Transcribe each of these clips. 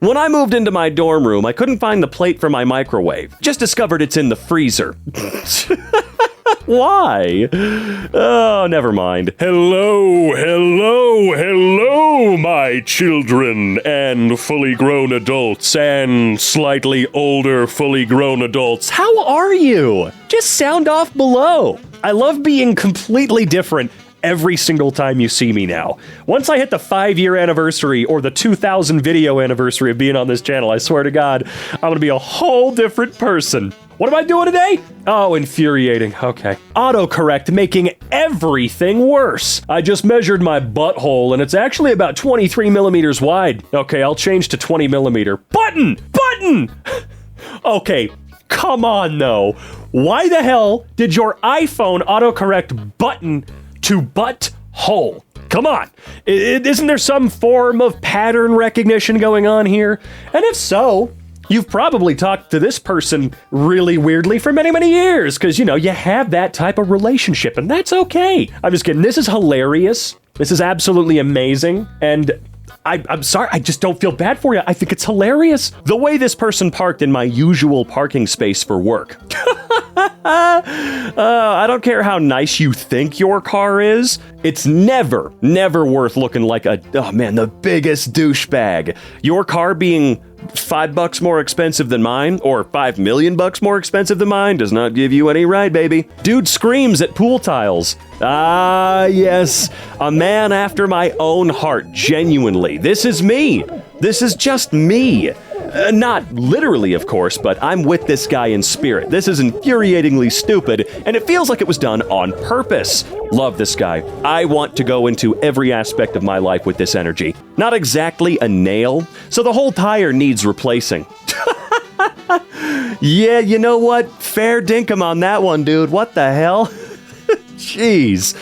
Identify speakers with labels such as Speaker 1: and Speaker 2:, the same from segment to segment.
Speaker 1: When I moved into my dorm room, I couldn't find the plate for my microwave. Just discovered it's in the freezer. Why? Oh, never mind.
Speaker 2: Hello, my children and fully grown adults and slightly older fully grown adults.
Speaker 1: How are you? Just sound off below. I love being completely different every single time you see me now. Once I hit the 5-year anniversary or the 2,000 video anniversary of being on this channel, I swear to God, I'm gonna be a whole different person. What am I doing today? Oh, infuriating. Okay. Autocorrect making everything worse. I just measured my butthole and it's actually about 23 millimeters wide. Okay, I'll change to 20 millimeter. Button! Okay, come on though. Why the hell did your iPhone autocorrect button to butthole? Come on. Isn't there some form of pattern recognition going on here? And if so, you've probably talked to this person really weirdly for many, many years because, you have that type of relationship, and that's okay. I'm just kidding. This is hilarious. This is absolutely amazing, and I'm sorry, I just don't feel bad for you. I think it's hilarious. The way this person parked in my usual parking space for work. I don't care how nice you think your car is. It's never worth looking like the biggest douchebag. Your car being $5 more expensive than mine, or $5 million more expensive than mine, does not give you any right, baby. Dude screams at pool tiles. Ah, yes, a man after my own heart, genuinely. This is me. This is just me. Not literally, of course, but I'm with this guy in spirit. This is infuriatingly stupid, and it feels like it was done on purpose. Love this guy. I want to go into every aspect of my life with this energy. Not exactly a nail, so the whole tire needs replacing. Yeah, you know what? Fair dinkum on that one, dude. What the hell? Jeez.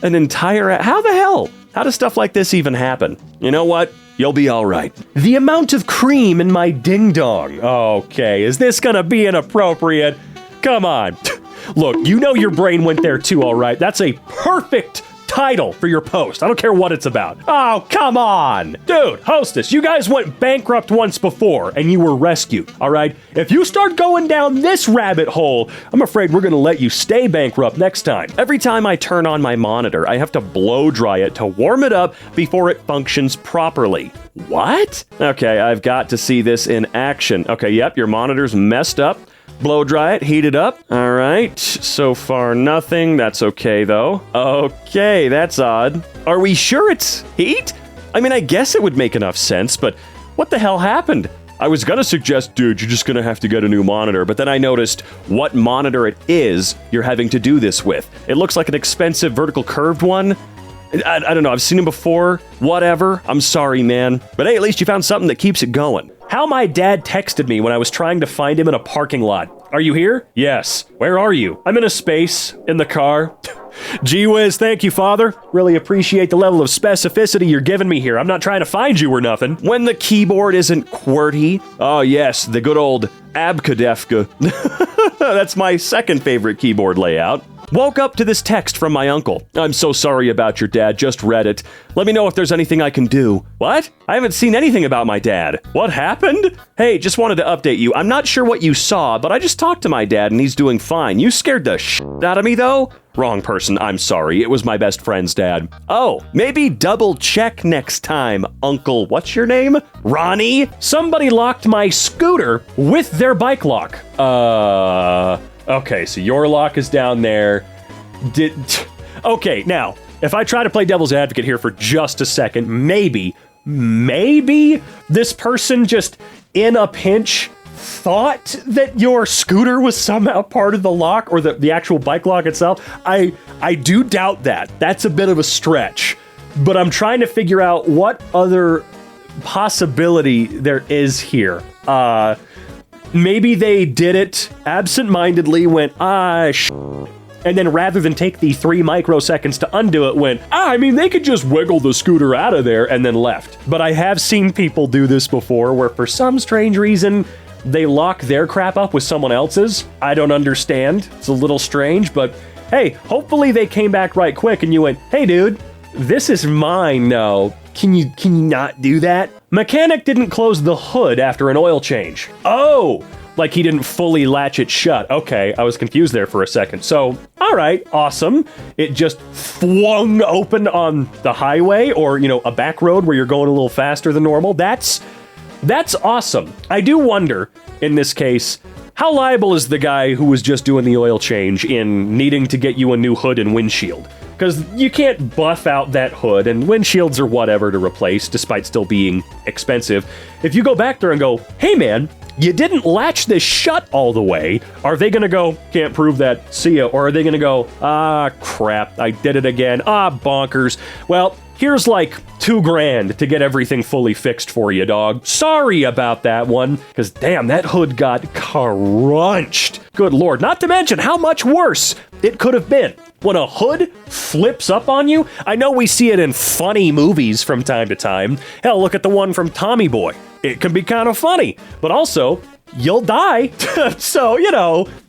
Speaker 1: An entire... How the hell? How does stuff like this even happen? You know what? You'll be all right. The amount of cream in my ding-dong. Okay, is this gonna be inappropriate? Come on. Look, your brain went there too, all right? That's a perfect title for your post. I don't care what it's about. Oh, come on. Dude, hostess, you guys went bankrupt once before and you were rescued, all right? If you start going down this rabbit hole, I'm afraid we're gonna let you stay bankrupt next time. Every time I turn on my monitor, I have to blow dry it to warm it up before it functions properly. What? Okay, I've got to see this in action. Okay, yep, your monitor's messed up. Blow dry it, heat it up. All right, so far nothing. That's okay though. Okay, that's odd. Are we sure it's heat? I mean, I guess it would make enough sense, but what the hell happened? I was gonna suggest, dude, you're just gonna have to get a new monitor, but then I noticed what monitor it is you're having to do this with. It looks like an expensive vertical curved one. I don't know, I've seen him before. Whatever, I'm sorry, man. But hey, at least you found something that keeps it going. How my dad texted me when I was trying to find him in a parking lot. Are you here? Yes. Where are you? I'm in a space, in the car. Gee whiz, thank you, Father. Really appreciate the level of specificity you're giving me here. I'm not trying to find you or nothing. When the keyboard isn't QWERTY. Oh yes, the good old Abkadefka. That's my second favorite keyboard layout. Woke up to this text from my uncle. I'm so sorry about your dad, just read it. Let me know if there's anything I can do. What? I haven't seen anything about my dad. What happened? Hey, just wanted to update you. I'm not sure what you saw, but I just talked to my dad and he's doing fine. You scared the shit out of me though? Wrong person, I'm sorry. It was my best friend's dad. Oh, maybe double check next time, Uncle. What's your name? Ronnie? Somebody locked my scooter with their bike lock. Okay, so your lock is down there. Okay, now, if I try to play devil's advocate here for just a second, maybe this person just, in a pinch, thought that your scooter was somehow part of the lock, or the actual bike lock itself. I do doubt that. That's a bit of a stretch. But I'm trying to figure out what other possibility there is here. Maybe they did it absent-mindedly, went, and then rather than take the 3 microseconds to undo it, went, they could just wiggle the scooter out of there, and then left. But I have seen people do this before, where for some strange reason, they lock their crap up with someone else's. I don't understand. It's a little strange, but hey, hopefully they came back right quick, and you went, hey dude, this is mine now. Can you not do that? Mechanic didn't close the hood after an oil change. Oh, like he didn't fully latch it shut. Okay, I was confused there for a second. So, all right, awesome. It just flung open on the highway or, a back road where you're going a little faster than normal. That's awesome. I do wonder, in this case, how liable is the guy who was just doing the oil change in needing to get you a new hood and windshield? Because you can't buff out that hood, and windshields are whatever to replace, despite still being expensive. If you go back there and go, hey man, you didn't latch this shut all the way, are they gonna go, can't prove that, see ya? Or are they gonna go, crap, I did it again, bonkers. Well, here's like $2,000 to get everything fully fixed for you, dog. Sorry about that one, because damn, that hood got crunched. Good lord, not to mention how much worse it could have been. When a hood flips up on you, I know we see it in funny movies from time to time. Hell, look at the one from Tommy Boy. It can be kind of funny, but also, you'll die. So,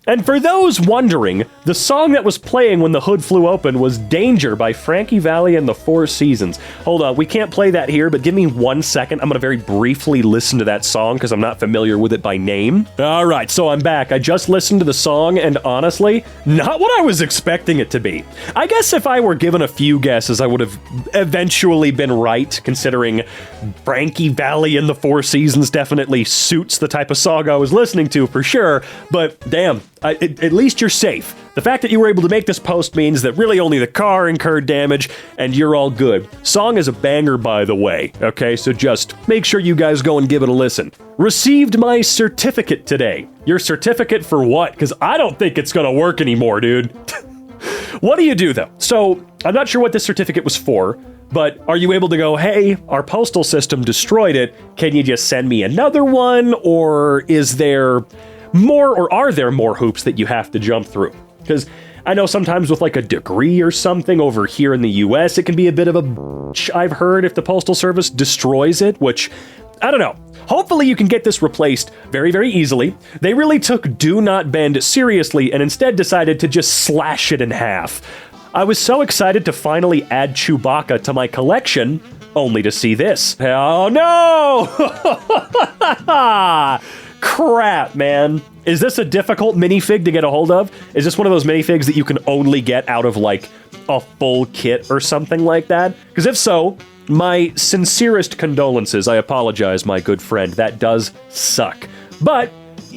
Speaker 1: And for those wondering, the song that was playing when the hood flew open was Danger by Frankie Valli and the Four Seasons. Hold on, we can't play that here, but give me 1 second. I'm going to very briefly listen to that song because I'm not familiar with it by name. All right, so I'm back. I just listened to the song and honestly, not what I was expecting it to be. I guess if I were given a few guesses, I would have eventually been right, considering Frankie Valli and the Four Seasons definitely suits the type of song I was listening to for sure, but damn. At least you're safe. The fact that you were able to make this post means that really only the car incurred damage and you're all good. Song is a banger, by the way. Okay, so just make sure you guys go and give it a listen. Received my certificate today. Your certificate for what? Because I don't think it's gonna work anymore, dude. What do you do though? So I'm not sure what this certificate was for, but are you able to go, hey, our postal system destroyed it. Can you just send me another one? Or is there are there more hoops that you have to jump through? Because I know sometimes with like a degree or something over here in the US, it can be a bit of a bitch, I've heard, if the Postal Service destroys it, which, I don't know. Hopefully you can get this replaced very, very easily. They really took do not bend seriously and instead decided to just slash it in half. I was so excited to finally add Chewbacca to my collection, only to see this. Oh no! Crap, man. Is this a difficult minifig to get a hold of? Is this one of those minifigs that you can only get out of like a full kit or something like that? Because if so, my sincerest condolences. I apologize, my good friend. That does suck. But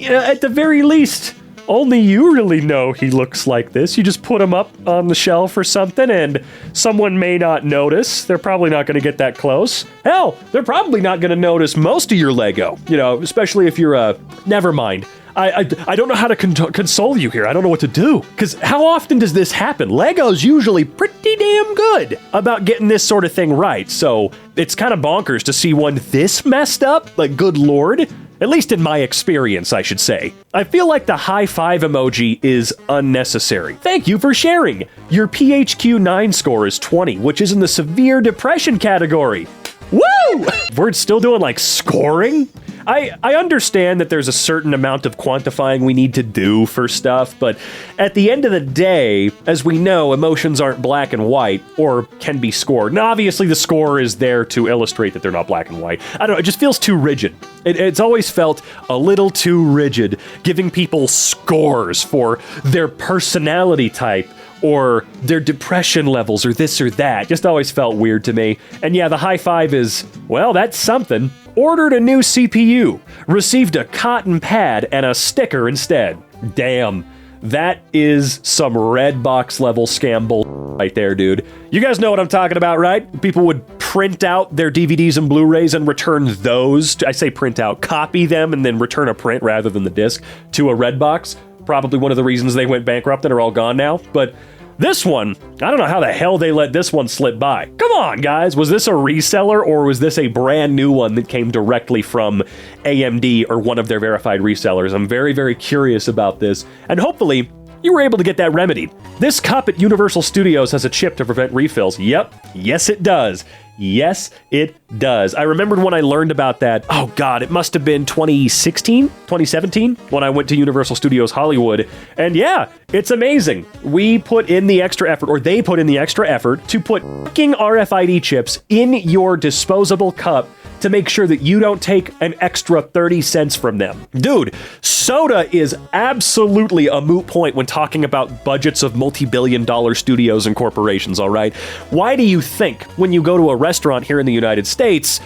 Speaker 1: at the very least, only you really know he looks like this. You just put him up on the shelf or something and someone may not notice. They're probably not going to get that close. Hell, they're probably not going to notice most of your Lego, especially if you're never mind. I don't know how to console you here. I don't know what to do. Because how often does this happen? Lego's usually pretty damn good about getting this sort of thing right. So it's kind of bonkers to see one this messed up. Like, good lord. At least in my experience, I should say. I feel like the high five emoji is unnecessary. Thank you for sharing. Your PHQ-9 score is 20, which is in the severe depression category. Woo! We're still doing like scoring? I understand that there's a certain amount of quantifying we need to do for stuff, but at the end of the day, as we know, emotions aren't black and white, or can be scored. Now, obviously, the score is there to illustrate that they're not black and white. I don't know, it just feels too rigid. It's always felt a little too rigid, giving people scores for their personality type, or their depression levels, or this or that. Just always felt weird to me. And yeah, the high five is, well, that's something. Ordered a new CPU. Received a cotton pad and a sticker instead. Damn. That is some red box level scam bull right there, dude. You guys know what I'm talking about, right? People would print out their DVDs and Blu-rays and return those. I say print out, copy them, and then return a print rather than the disc to a red box. Probably one of the reasons they went bankrupt and are all gone now. But this one, I don't know how the hell they let this one slip by. Come on, guys. Was this a reseller or was this a brand new one that came directly from AMD or one of their verified resellers? I'm very, very curious about this. And hopefully, you were able to get that remedied. This cup at Universal Studios has a chip to prevent refills. Yep. Yes, it does. Yes, it does. I remembered when I learned about that, oh god, it must have been 2017, when I went to Universal Studios Hollywood. And yeah, it's amazing. We put in the extra effort, or they put in the extra effort, to put fucking RFID chips in your disposable cup to make sure that you don't take an extra 30 cents from them. Dude, soda is absolutely a moot point when talking about budgets of multi-billion-dollar studios and corporations, all right? Why do you think when you go to a restaurant here in the United States,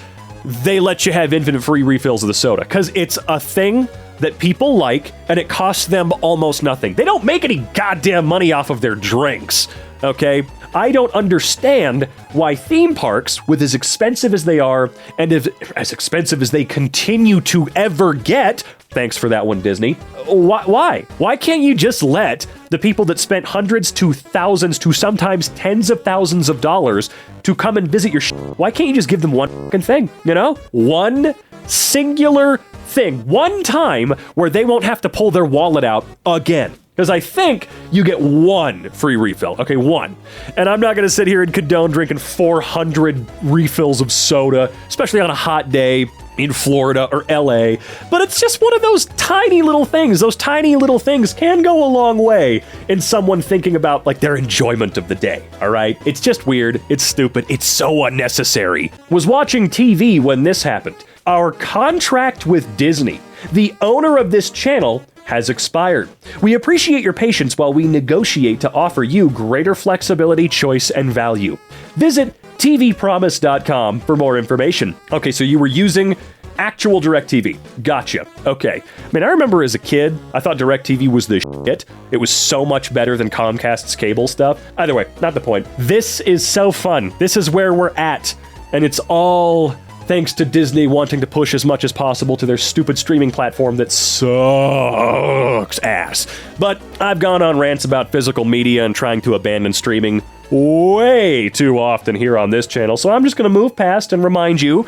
Speaker 1: they let you have infinite free refills of the soda? Because it's a thing that people like, and it costs them almost nothing. They don't make any goddamn money off of their drinks, okay? I don't understand why theme parks, with as expensive as they are, and as expensive as they continue to ever get, thanks for that one, Disney, why? Why can't you just let the people that spent hundreds to thousands to sometimes tens of thousands of dollars to come and visit your why can't you just give them one fucking thing, you know? One singular thing, one time where they won't have to pull their wallet out again. Because I think you get one free refill. Okay, one. And I'm not going to sit here and condone drinking 400 refills of soda, especially on a hot day in Florida or LA. But it's just one of those tiny little things. Those tiny little things can go a long way in someone thinking about like their enjoyment of the day. All right? It's just weird. It's stupid. It's so unnecessary. Was watching TV when this happened. Our contract with Disney, the owner of this channel, has expired. We appreciate your patience while we negotiate to offer you greater flexibility, choice, and value. Visit tvpromise.com for more information. Okay, so you were using actual DirecTV. Gotcha. Okay. I mean, I remember as a kid, I thought DirecTV was the shit. It was so much better than Comcast's cable stuff. Either way, not the point. This is so fun. This is where we're at. And it's all thanks to Disney wanting to push as much as possible to their stupid streaming platform that sucks ass. But I've gone on rants about physical media and trying to abandon streaming way too often here on this channel, so I'm just going to move past and remind you,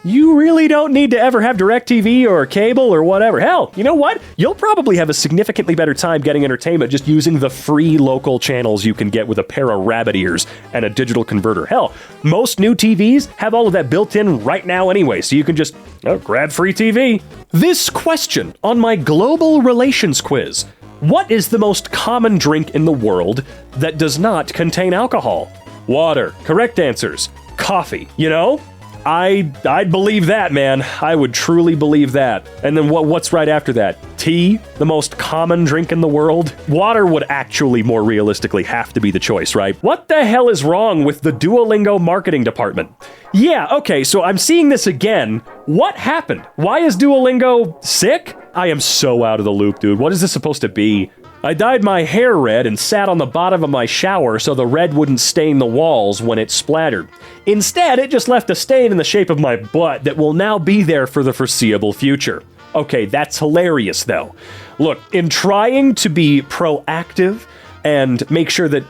Speaker 1: you really don't need to ever have DirecTV or cable or whatever. Hell, you know what? You'll probably have a significantly better time getting entertainment just using the free local channels you can get with a pair of rabbit ears and a digital converter. Hell, most new TVs have all of that built in right now anyway, so you can just grab free TV. This question on my global relations quiz: what is the most common drink in the world that does not contain alcohol? Water. Correct answers. Coffee. You know? I'd believe that, man. I would truly believe that. And then what's right after that? Tea? The most common drink in the world? Water would actually more realistically have to be the choice, right? What the hell is wrong with the Duolingo marketing department? Yeah, okay, so I'm seeing this again. What happened? Why is Duolingo sick? I am so out of the loop, dude. What is this supposed to be? I dyed my hair red and sat on the bottom of my shower so the red wouldn't stain the walls when it splattered. Instead, it just left a stain in the shape of my butt that will now be there for the foreseeable future. Okay, that's hilarious though. Look, in trying to be proactive and make sure that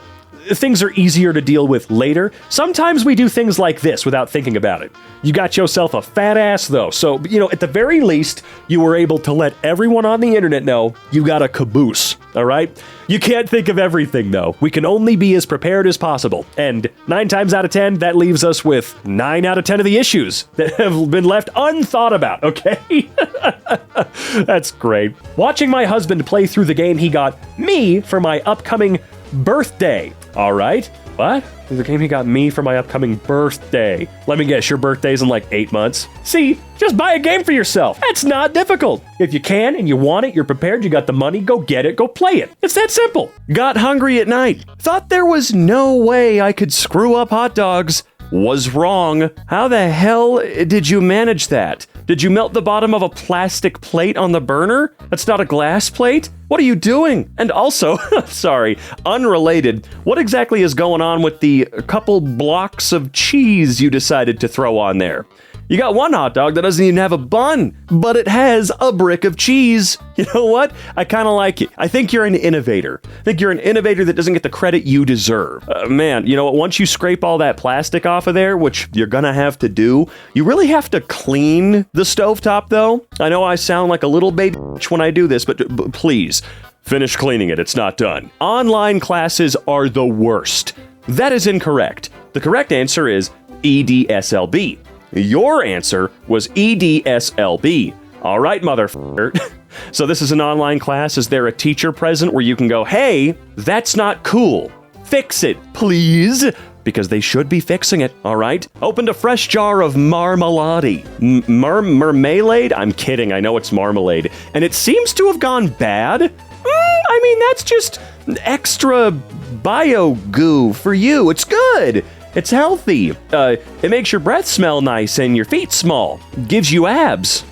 Speaker 1: things are easier to deal with later, sometimes we do things like this without thinking about it. You got yourself a fat ass though, so, at the very least, you were able to let everyone on the internet know you got a caboose, all right? You can't think of everything though. We can only be as prepared as possible, and 9 times out of 10, that leaves us with 9 out of 10 of the issues that have been left unthought about, okay? That's great. Watching my husband play through the game he got me for my upcoming birthday. All right. What? The game he got me for my upcoming birthday. Let me guess, your birthday's in like 8 months? See, just buy a game for yourself. That's not difficult. If you can and you want it, you're prepared, you got the money, go get it, go play it. It's that simple. Got hungry at night. Thought there was no way I could screw up hot dogs. Was wrong. How the hell did you manage that? Did you melt the bottom of a plastic plate on the burner? That's not a glass plate? What are you doing? And also, sorry, unrelated, what exactly is going on with the couple blocks of cheese you decided to throw on there? You got one hot dog that doesn't even have a bun, but it has a brick of cheese. You know what? I kind of like it. I think you're an innovator. I think you're an innovator that doesn't get the credit you deserve. Man, you know what? Once you scrape all that plastic off of there, which you're gonna have to do, you really have to clean the stovetop, though. I know I sound like a little baby when I do this, but please, finish cleaning it. It's not done. Online classes are the worst. That is incorrect. The correct answer is EDSLB. Your answer was EDSLB. All right, motherfucker. So this is an online class. Is there a teacher present where you can go, hey, that's not cool. Fix it, please. because they should be fixing it, all right? Opened a fresh jar of marmalade. Marmalade? I'm kidding, I know it's marmalade. And it seems to have gone bad. I mean, that's just extra bio goo for you. It's good. It's healthy. It makes your breath smell nice and your feet small. Gives you abs.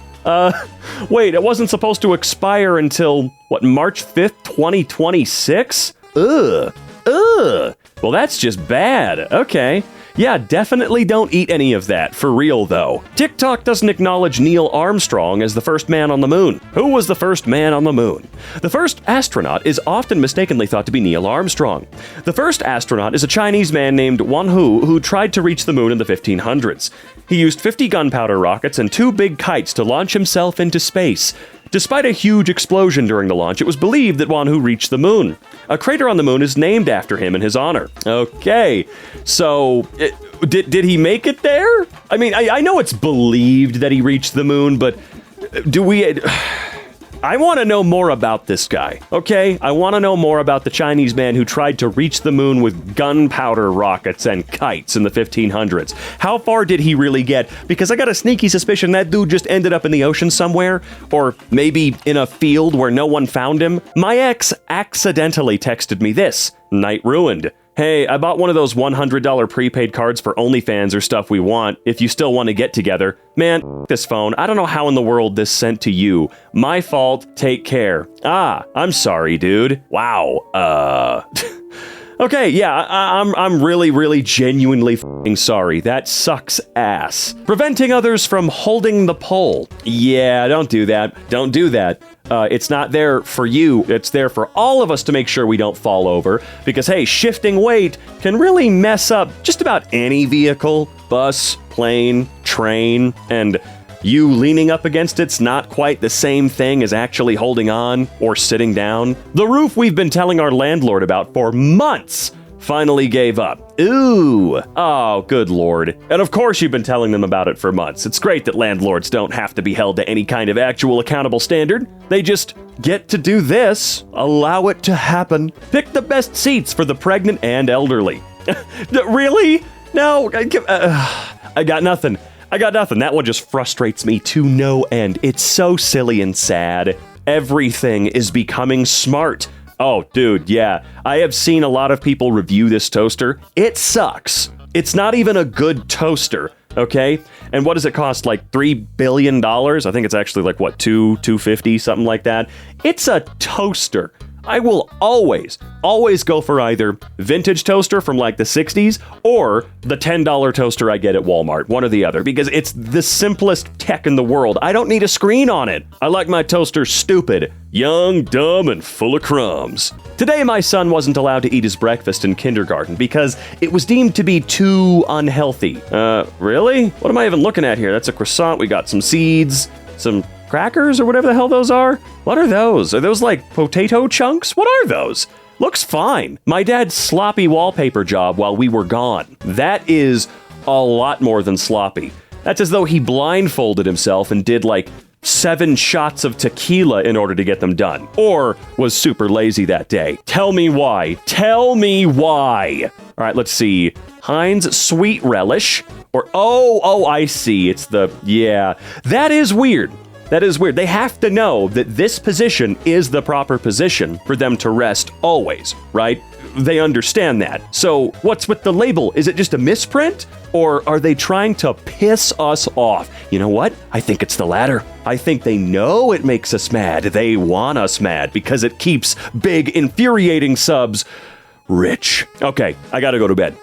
Speaker 1: Wait, it wasn't supposed to expire until, March 5th, 2026? Ugh. Well, that's just bad. Okay. Yeah, definitely don't eat any of that, for real though. TikTok doesn't acknowledge Neil Armstrong as the first man on the moon. Who was the first man on the moon? The first astronaut is often mistakenly thought to be Neil Armstrong. The first astronaut is a Chinese man named Wan Hu who tried to reach the moon in the 1500s. He used 50 gunpowder rockets and 2 big kites to launch himself into space. Despite a huge explosion during the launch, it was believed that Wan Hu reached the moon. A crater on the moon is named after him in his honor. Okay, so did he make it there? I mean, I know it's believed that he reached the moon, but do we... I want to know more about this guy, okay? I want to know more about the Chinese man who tried to reach the moon with gunpowder rockets and kites in the 1500s. How far did he really get? Because I got a sneaky suspicion that dude just ended up in the ocean somewhere, or maybe in a field where no one found him. My ex accidentally texted me this. Night ruined. Hey, I bought one of those $100 prepaid cards for OnlyFans or stuff we want, if you still want to get together. Man, this phone, I don't know how in the world this sent to you. My fault, take care. I'm sorry, dude. Wow, Okay, yeah, I'm really genuinely f***ing sorry. That sucks ass. Preventing others from holding the pole. Yeah, don't do that. Don't do that. It's not there for you. It's there for all of us to make sure we don't fall over. Because, hey, shifting weight can really mess up just about any vehicle. Bus, plane, train, and you leaning up against it's not quite the same thing as actually holding on or sitting down. The roof we've been telling our landlord about for months finally gave up. Ooh. Oh, good lord. And of course you've been telling them about it for months. It's great that landlords don't have to be held to any kind of actual accountable standard. They just get to do this. Allow it to happen. Pick the best seats for the pregnant and elderly. Really? No. I got nothing. That one just frustrates me to no end. It's so silly and sad. Everything is becoming smart. Oh, dude, yeah. I have seen a lot of people review this toaster. It sucks. It's not even a good toaster, okay? And what does it cost? Like $3 billion? I think it's actually like, $250, something like that. It's a toaster. I will always go for either vintage toaster from like the 60s or the $10 toaster I get at Walmart, one or the other, because it's the simplest tech in the world. I don't need a screen on it. I like my toaster stupid, young, dumb, and full of crumbs. Today, my son wasn't allowed to eat his breakfast in kindergarten because it was deemed to be too unhealthy. Really? What am I even looking at here? That's a croissant. We got some seeds, some crackers or whatever the hell those are. What are those? Are those like potato chunks? What are those? Looks fine. My dad's sloppy wallpaper job while we were gone. That is a lot more than sloppy. That's as though he blindfolded himself and did like 7 shots of tequila in order to get them done. Or was super lazy that day. Tell me why. Tell me why. All right, let's see. Heinz Sweet Relish. Or, oh, I see. It's yeah. That is weird. That is weird. They have to know that this position is the proper position for them to rest always, right? They understand that. So what's with the label? Is it just a misprint? Or are they trying to piss us off? You know what? I think it's the latter. I think they know it makes us mad. They want us mad because it keeps big, infuriating subs rich. Okay, I gotta go to bed.